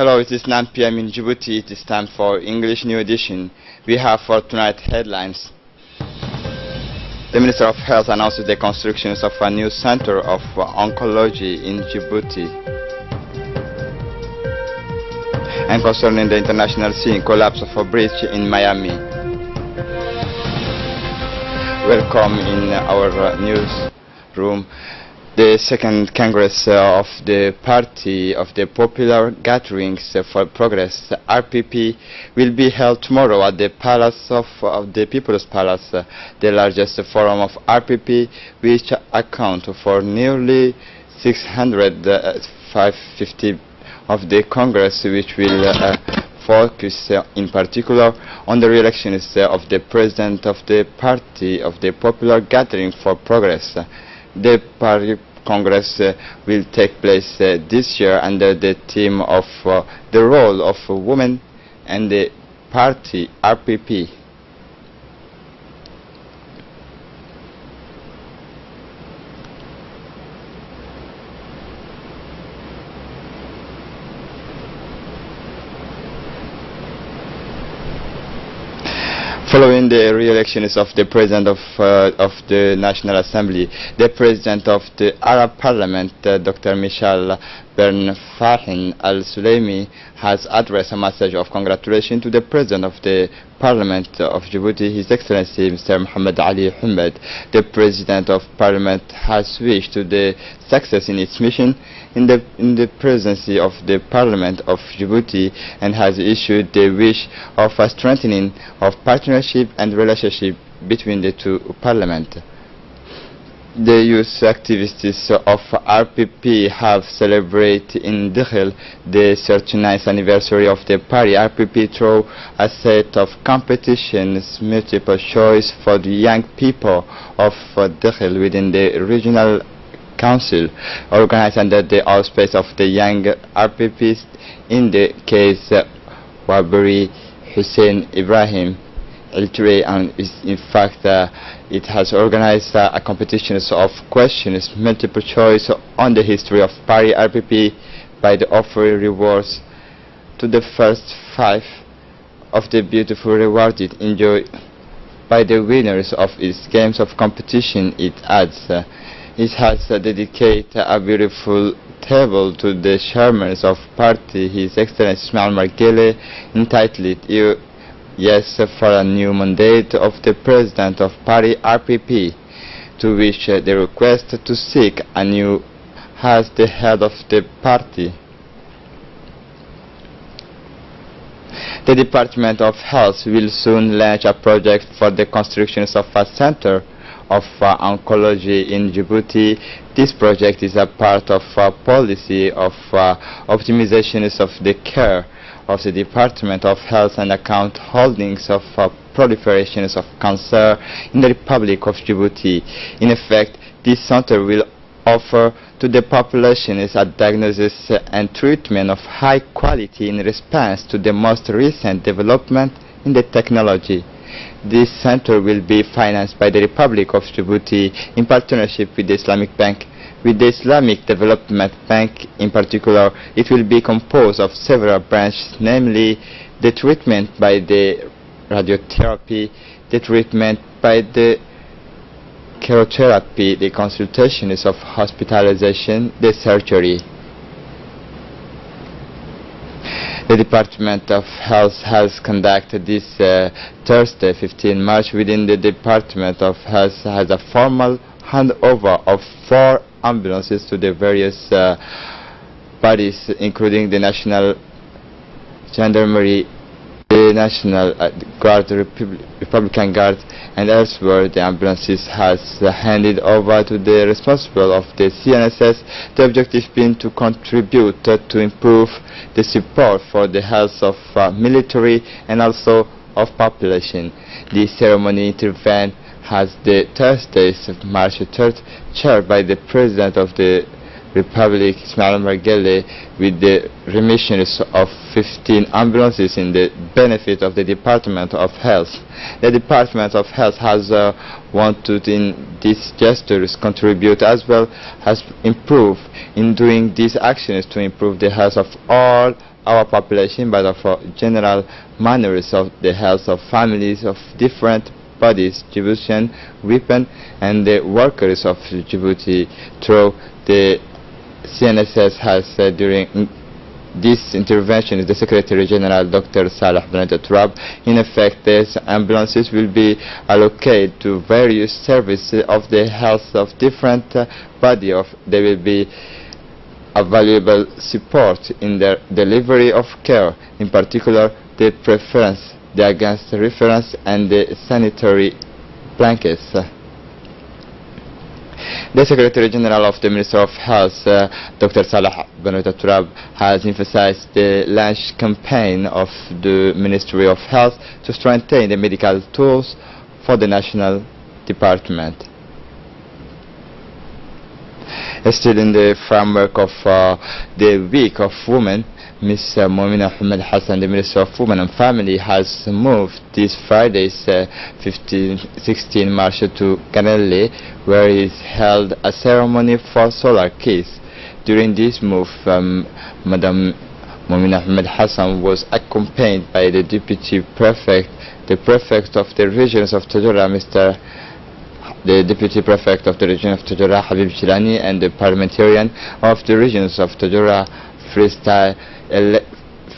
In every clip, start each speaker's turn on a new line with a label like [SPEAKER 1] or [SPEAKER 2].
[SPEAKER 1] Hello, it is 9 p.m. in Djibouti. It is time for English New Edition. We have for tonight headlines. The Minister of Health announces the construction of a new center of oncology in Djibouti. And concerning the international scene, collapse of a bridge in Miami. Welcome in our newsroom. The second Congress of the Party of the Popular Gatherings for Progress, RPP, will be held tomorrow at the Palace of the People's Palace, the largest forum of RPP, which account for nearly 650 of the Congress, which will focus in particular on the re-elections of the President of the Party of the Popular Gathering for Progress. The Party Congress will take place this year under the theme of the role of women and the party RPP. Following the re-elections of the President of the National Assembly, the President of the Arab Parliament, Dr. Michel Ben Fahin Al-Suleimi, has addressed a message of congratulations to the President of the Parliament of Djibouti, His Excellency Mr. Mohammed Ali Ahmed. The President of Parliament has wished to the success in its mission in the presidency of the Parliament of Djibouti and has issued the wish of a strengthening of partnership and relationship between the two parliaments. The youth activists of RPP have celebrated in Dakhel the 39th anniversary of the party RPP through a set of competitions, multiple choice for the young people of Dakhel within the regional council, organized under the auspices of the young RPPs, in the case Waberi Hussein Ibrahim Iltre, and in fact it has organized a competition of questions, multiple choice on the history of party RPP by the offering rewards to the first 5 of the beautiful rewarded enjoyed by the winners of its games of competition. It adds, it has dedicated a beautiful table to the chairman of party, His Excellency Ismail Margele, entitled Yes for a New Mandate of the President of Party RPP, to which the request to seek a new as the head of the party. The Department of Health will soon launch a project for the construction of a center of oncology in Djibouti. This project is a part of a policy of optimization of the care of the Department of Health and account holdings of proliferations of cancer in the Republic of Djibouti. In effect, this center will offer to the population a diagnosis and treatment of high quality in response to the most recent development in the technology. This center will be financed by the Republic of Djibouti in partnership with the Islamic Bank. With the Islamic Development Bank in particular, it will be composed of several branches, namely the treatment by the radiotherapy, the treatment by the chemotherapy, the consultations of hospitalization, the surgery. The Department of Health has conducted this Thursday, 15 March, within the Department of Health has a formal handover of 4 ambulances to the various bodies, including the National Gendarmerie, the National Guard, the Republican Guard, and elsewhere. The ambulances has handed over to the responsible of the CNSS, the objective being to contribute to improve the support for the health of military and also of population. The ceremony intervened has the Thursday, March 3rd, chaired by the President of the Republic Ismail Margele with the remissions of 15 ambulances in the benefit of the Department of Health. The Department of Health has wanted in these gestures contribute as well as improve in doing these actions to improve the health of all our population, but of general manners of the health of families of different bodies, Djiboutian, women and the workers of Djibouti. Through the CNSS has during this intervention, the Secretary General Dr. Saleh Ben Turab, in effect these ambulances will be allocated to various services of the health of different body of. They will be a valuable support in their delivery of care, in particular the preference, the against reference and the sanitary blankets. The Secretary General of the Ministry of Health, Dr. Saleh Ben Turab, has emphasized the launch campaign of the Ministry of Health to strengthen the medical tools for the national department. Still in the framework of the Week of Women, Ms. Moumina Ahmed Hassan, the Minister of Women and Family, has moved this Friday's 16 March to Canale, where is held a ceremony for solar kids. During this move, Madam Moumina Ahmed Hassan was accompanied by the Deputy Prefect, the Prefect of the regions of Tajura, the Deputy Prefect of the region of Tajura, Habib Jilani, and the parliamentarian of the regions of Tajura,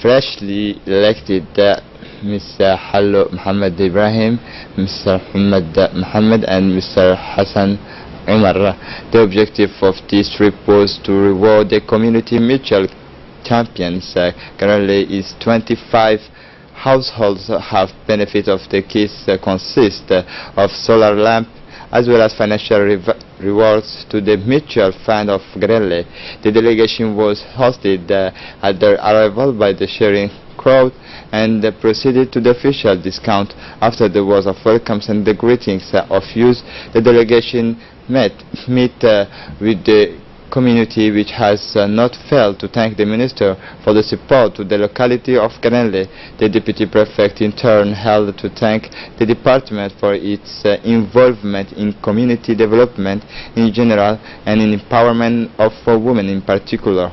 [SPEAKER 1] freshly elected Mr. Hallo Muhammad Ibrahim, Mr. Muhammad and Mr. Hassan Umar. The objective of this trip was to reward the community mutual champions. Currently is 25 households have benefit of the kits consist of solar lamp as well as financial rewards to the mutual fund of Grelle. The delegation was hosted at their arrival by the sharing crowd and proceeded to the official discount. After the words of welcomes and the greetings of youth, the delegation met with the community, which has not failed to thank the minister for the support to the locality of Canale. The deputy prefect in turn held to thank the department for its involvement in community development in general and in empowerment of women in particular.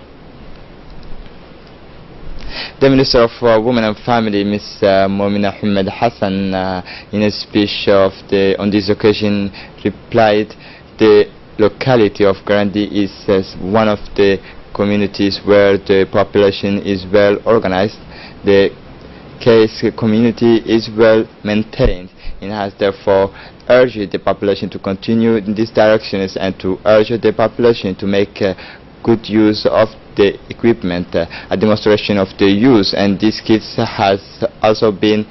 [SPEAKER 1] The Minister of Women and Family, Ms. Moumina Ahmed Hassan, in a speech on this occasion, replied the locality of Grandi is one of the communities where the population is well organized. The case community is well maintained and has therefore urged the population to continue in these directions and to urge the population to make good use of the equipment. A demonstration of the use and these kits has also been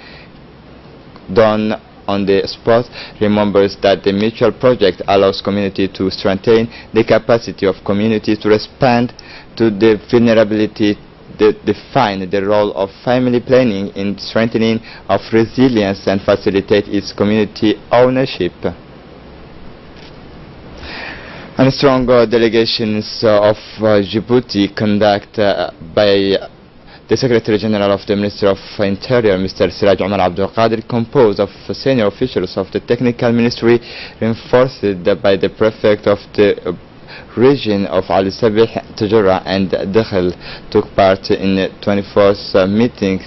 [SPEAKER 1] done on the spot. Remembers that the mutual project allows community to strengthen the capacity of communities to respond to the vulnerability, define the role of family planning in strengthening of resilience and facilitate its community ownership. And strong delegations of Djibouti conducted by the Secretary General of the Ministry of Interior, Mr. Siraj Omar Abdul Qadir, composed of senior officials of the Technical Ministry, reinforced by the Prefect of the region of Ali Sabih, Tajura and Dakhel, took part in the 24th meetings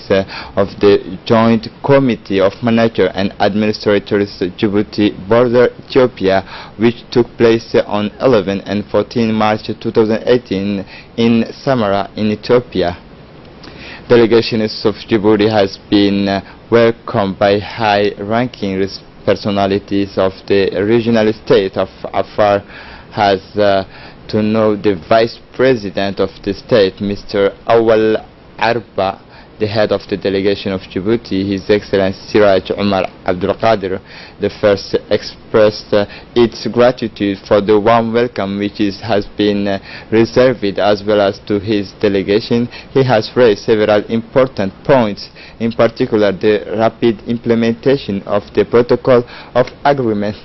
[SPEAKER 1] of the Joint Committee of Manager and Administrators Djibouti Border Ethiopia, which took place on 11 and 14 March 2018 in Samara in Ethiopia. Delegations of Djibouti has been welcomed by high-ranking personalities of the regional state of Afar, has to know the Vice President of the state, Mr. Awal Arba, the head of the delegation of Djibouti, His Excellency Siraj Omar Abdul Qadir, the first expressed its gratitude for the warm welcome which has been reserved, as well as to his delegation. He has raised several important points, in particular the rapid implementation of the protocol of agreement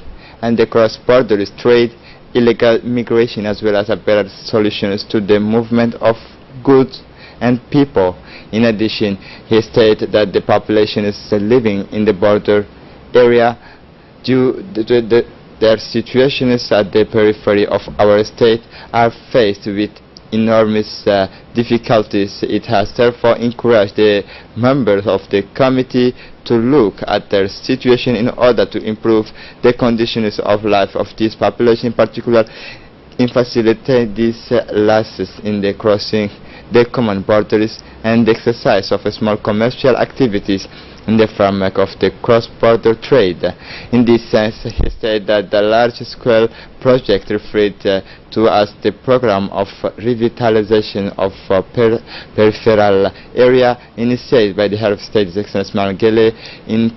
[SPEAKER 1] and the cross-border trade illegal migration, as well as a better solutions to the movement of goods and people. In addition, he stated that the population is living in the border area due to their situations at the periphery of our state are faced with enormous difficulties. It has therefore encouraged the members of the committee to look at their situation in order to improve the conditions of life of this population, in particular in facilitate these losses in the crossing the common borders and the exercise of small commercial activities in the framework of the cross-border trade. In this sense, he said that the large-scale project referred to as the program of revitalization of peripheral area initiated by the head of state, His Excellency Anglais,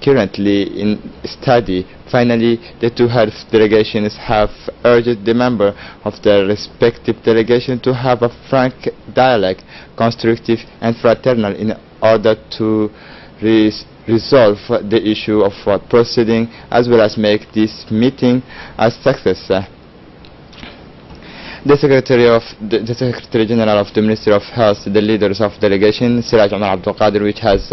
[SPEAKER 1] currently in study. Finally, the two heads of delegations have urged the members of their respective delegation to have a frank dialogue, constructive and fraternal, in order to resolve the issue of proceeding, as well as make this meeting a success. The Secretary General of the Ministry of Health, the leaders of delegation, Siraj Omar Abdul Qadir, which has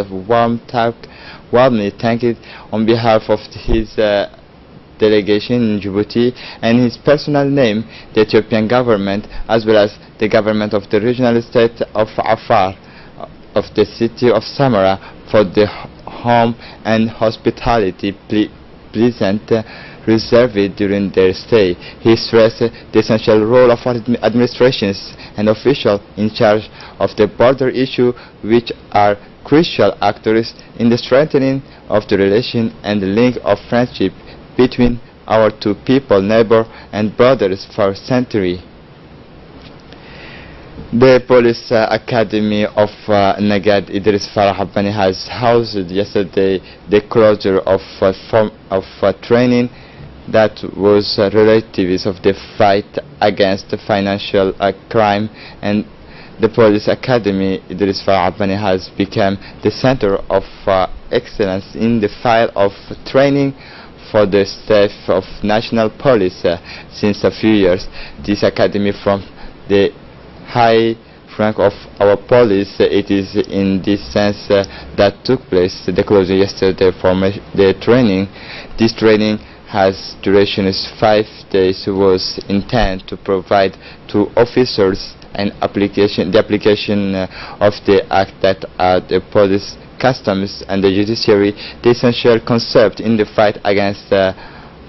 [SPEAKER 1] warmly thanked on behalf of his delegation in Djibouti and his personal name, the Ethiopian government, as well as the government of the regional state of Afar, of the city of Samara, for the home and hospitality pleasant reserved during their stay. He stressed the essential role of administrations and officials in charge of the border issue, which are crucial actors in the strengthening of the relation and the link of friendship between our two people, neighbors and brothers for centuries. The Police Academy of Nagad Idris Farah Habbani has housed yesterday the closure of training that was relatives of the fight against financial crime, and the Police Academy Idris Farah Habbani has become the center of excellence in the field of training for the staff of national police since a few years. This academy, from the high rank of our police, it is in this sense that took place the closing yesterday for the training. This training has duration is 5 days, was intended to provide to officers an application of the act that are the police, customs and the judiciary, the essential concept in the fight against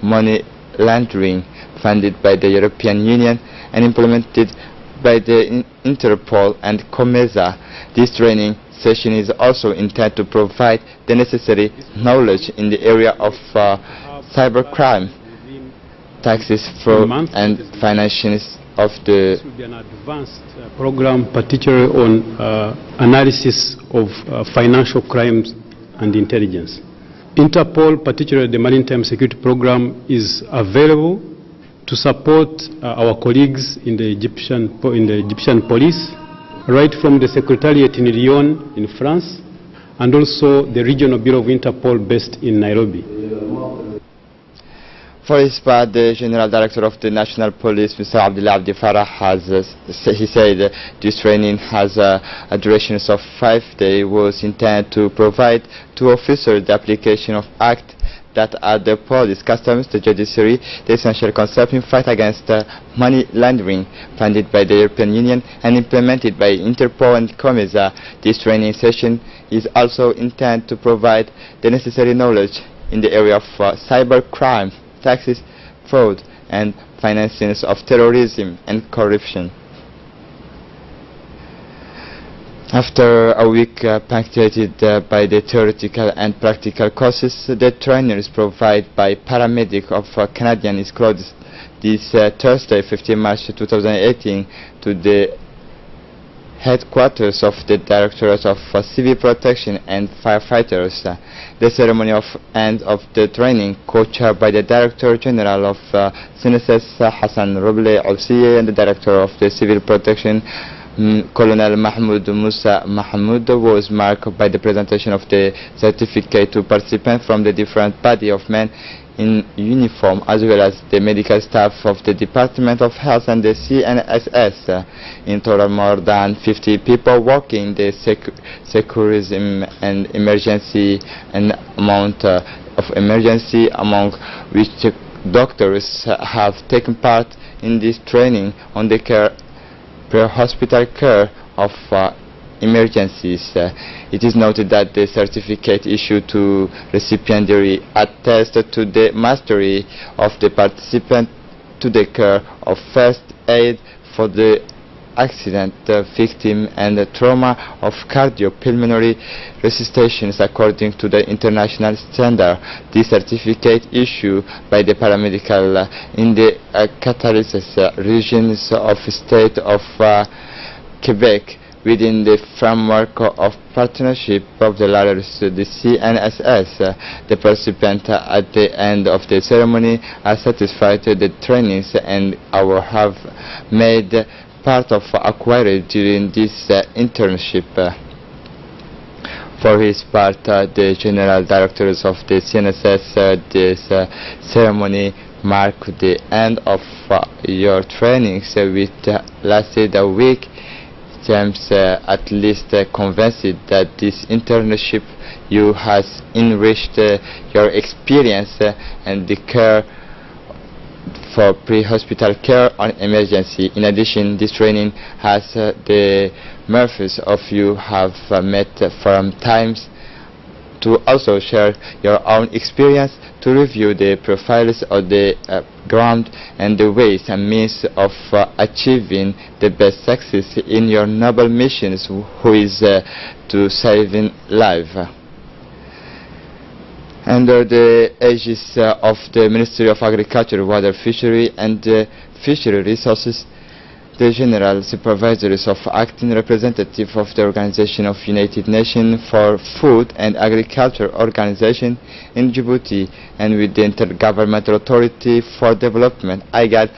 [SPEAKER 1] money laundering, funded by the European Union and implemented by the Interpol and COMESA. This training session is also intended to provide the necessary knowledge in the area of cybercrime, taxes, fraud and financials of the...
[SPEAKER 2] This will be an advanced program, particularly on analysis of financial crimes and intelligence. Interpol, particularly the Maritime Security Program, is available to support our colleagues in the Egyptian police, right from the Secretariat in Lyon in France, and also the Regional Bureau of Interpol based in Nairobi.
[SPEAKER 1] For his part, the General Director of the National Police, Mr. Abdullah Abdi Farah, he said this training has a duration of 5 days, was intended to provide to officers the application of acts that are the police, customs, the judiciary, the essential concept in fight against money laundering, funded by the European Union and implemented by Interpol and COMESA. This training session is also intended to provide the necessary knowledge in the area of cybercrime, taxes, fraud and financing of terrorism and corruption. After a week punctuated by the theoretical and practical courses, the trainers provided by paramedic of Canadian is closed this Thursday, 15 March 2018, to the headquarters of the Directorate of Civil Protection and Firefighters. The ceremony of end of the training, co-chaired by the Director General of CNSS Hassan Roble Alsiye and the Director of the Civil Protection Colonel Mahmoud Musa Mahmoud was marked by the presentation of the certificate to participants from the different body of men in uniform, as well as the medical staff of the Department of Health and the CNSS. In total, more than 50 people working the securism and emergency and amount of emergency, among which doctors have taken part in this training on the care pre-hospital care of emergencies. It is noted that the certificate issued to recipientary attests to the mastery of the participant to the care of first aid for the accident victim and the trauma of cardiopulmonary resuscitations according to the international standard. This certificate issued by the paramedical in the catalysis regions of state of Quebec within the framework of partnership of the ladders, the CNSS. The participants at the end of the ceremony are satisfied with the trainings and our have made part of acquired during this internship. For his part, the general directors of the CNSS, this ceremony marked the end of your trainings, which lasted a week. James at least convinced that this internship you has enriched your experience and the care for pre-hospital care on emergency. In addition, this training has the Murphys of you have met from times to also share your own experience, to review the profiles of the ground and the ways and means of achieving the best success in your noble missions, who is to saving life. Under the aegis of the Ministry of Agriculture, Water, Fishery and Fishery Resources, the General Supervisors of Acting Representative of the Organization of United Nations for Food and Agriculture Organization in Djibouti, and with the Intergovernmental Authority for Development, IGAD,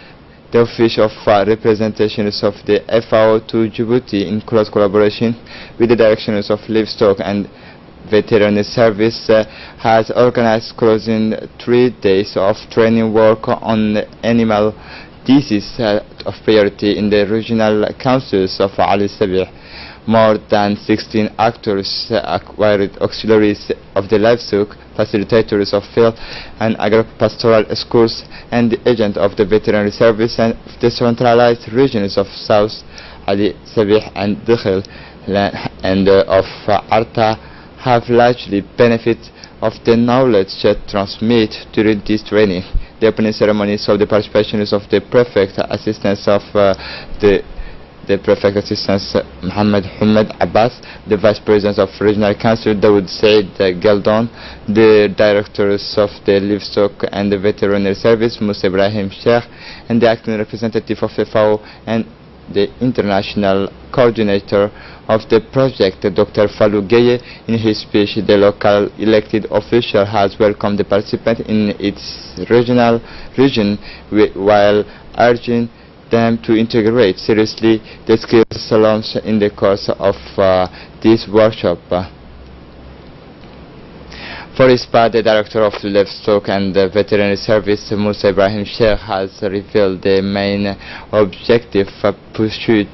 [SPEAKER 1] the office of representations of the FAO to Djibouti, in close collaboration with the directions of Livestock and Veterinary Service, has organized closing 3 days of training work on animal disease of priority in the regional councils of Ali Sabih. More than 16 actors, acquired auxiliaries of the livestock, facilitators of field and agro-pastoral schools, and the agent of the veterinary service and the centralized regions of South Ali Sabih and Dukhil and of Arta have largely benefited of the knowledge transmitted during this training. The opening ceremony saw the participation of the prefect assistants of the prefect assistants Muhammad Hamad Abbas, the vice president of regional council Dawood Said Galdon, the directors of the livestock and the veterinary service Musa Ibrahim Sheikh, and the acting representative of FAO and the international coordinator of the project, Dr. Fallou Gueye. In his speech, the local elected official has welcomed the participant in its region while urging them to integrate seriously the skills learned in the course of this workshop. For his part, the director of Livestock and the Veterinary Service, Musa Ibrahim Sheikh, has revealed the main objective pursued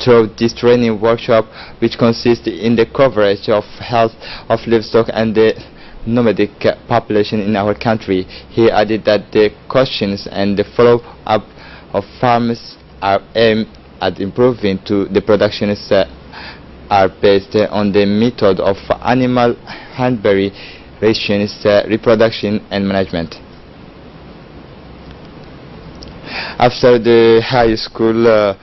[SPEAKER 1] through this training workshop, which consists in the coverage of health of livestock and the nomadic population in our country. He added that the questions and the follow-up of farmers are aimed at improving to the productions are based on the method of animal handberry rations, reproduction and management. After the high school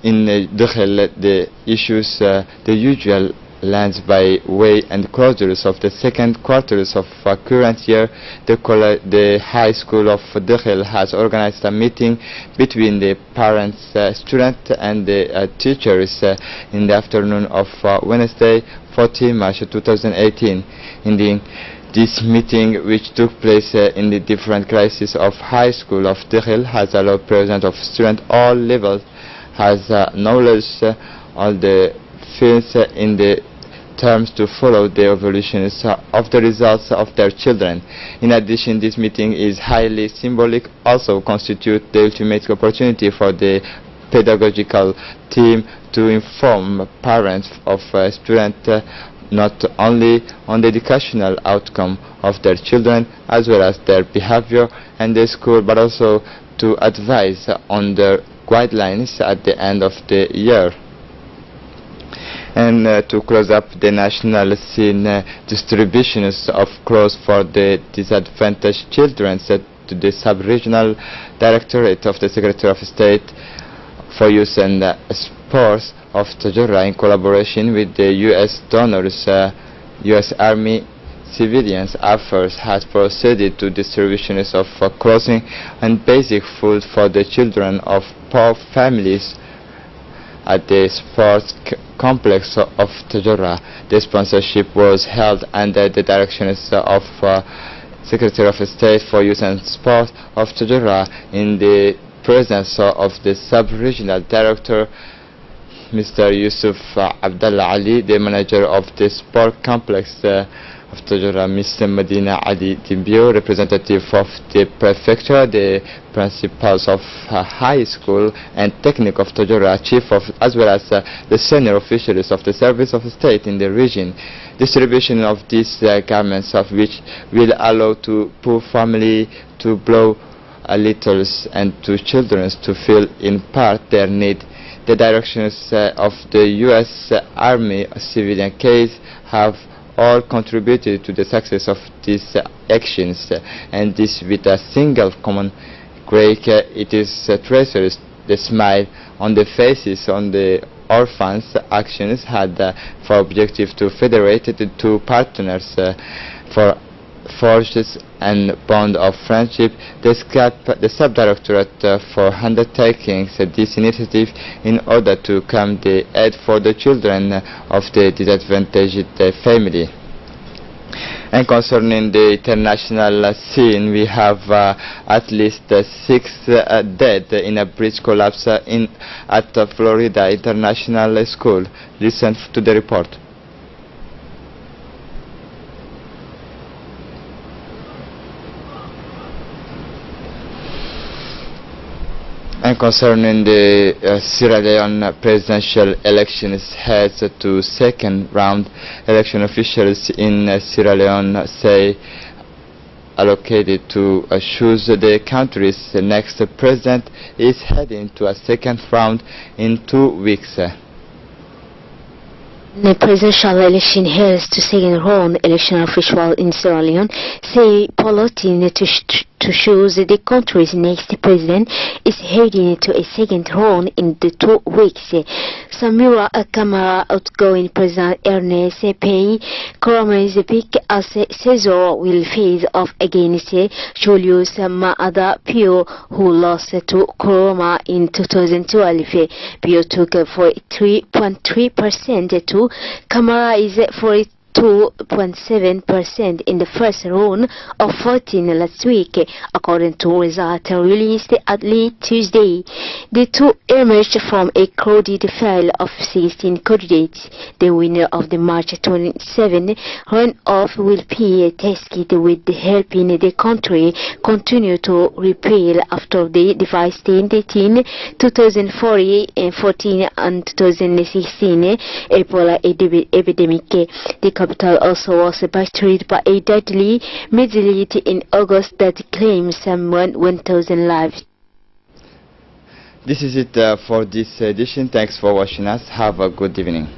[SPEAKER 1] in Dukhil, the issues the usual lands by way and closures of the second quarters of current year, the high school of Dukhil has organized a meeting between the parents, students and the teachers in the afternoon of Wednesday, 14 March 2018. This meeting, which took place in the different classes of high school of Dukhil, has allowed presence of students all levels, has knowledge all the fields in the terms to follow the evolutions of the results of their children. In addition, this meeting is highly symbolic, also constitute the ultimate opportunity for the pedagogical team to inform parents of students not only on the educational outcome of their children as well as their behavior and the school, but also to advise on the guidelines at the end of the year. And to close up the national scene, distributions of clothes for the disadvantaged children to the Sub-Regional Directorate of the Secretary of State for Youth and Sports of Tajura, in collaboration with the U.S. donors, U.S. Army Civilians Affairs, has proceeded to distributions of clothing and basic food for the children of poor families at the sports complex of Tajura. The sponsorship was held under the directions of Secretary of State for Youth and Sport of Tajura, in the presence of the Sub-Regional Director, Mr. Yusuf Abdullah Ali, the manager of the sport complex of Tajura, Mr. Medina Ali Timbio, representative of the prefecture, the principals of high school and technic of Tajura, chief of, as well as the senior officials of the service of state in the region. Distribution of these garments, of which will allow to poor family to blow a little and to children to feel in part their need. The directions of the U.S. Army civilian case have all contributed to the success of these actions, and this with a single common great. It is treasures the smile on the faces on the orphans. Actions had for objective to federate the two partners for forges and bond of friendship. The Sub-Directorate for undertaking this initiative in order to come the aid for the children of the disadvantaged family. And concerning the international scene, we have at least 6 dead in a bridge collapse at Florida International School. Listen to the report. And concerning the Sierra Leone presidential elections, heads to second round, election officials in Sierra Leone say allocated to choose the country's next president is heading to a second round in 2 weeks.
[SPEAKER 3] The presidential election heads to second round. Election officials in Sierra Leone say balloting to choose the country's next president is heading to a second round in the 2 weeks. Samira Kamara, outgoing president Ernest Pay Koroma's pick as Cesar will face off against Julius Maada Pio, who lost to Koroma in 2012. Pio took 43.3% to Kamara is 42.7% in the first round of 14 last week, according to results released at late Tuesday. The two emerged from a crowded field of 16 candidates. The winner of the March 27 runoff will be tested with helping the country continue to repeal after the devastating 2014 and 2016 Ebola epidemic. The capital also was battered by a deadly meteorite in August that claimed some 1,000 lives.
[SPEAKER 1] This is it for this edition. Thanks for watching us. Have a good evening.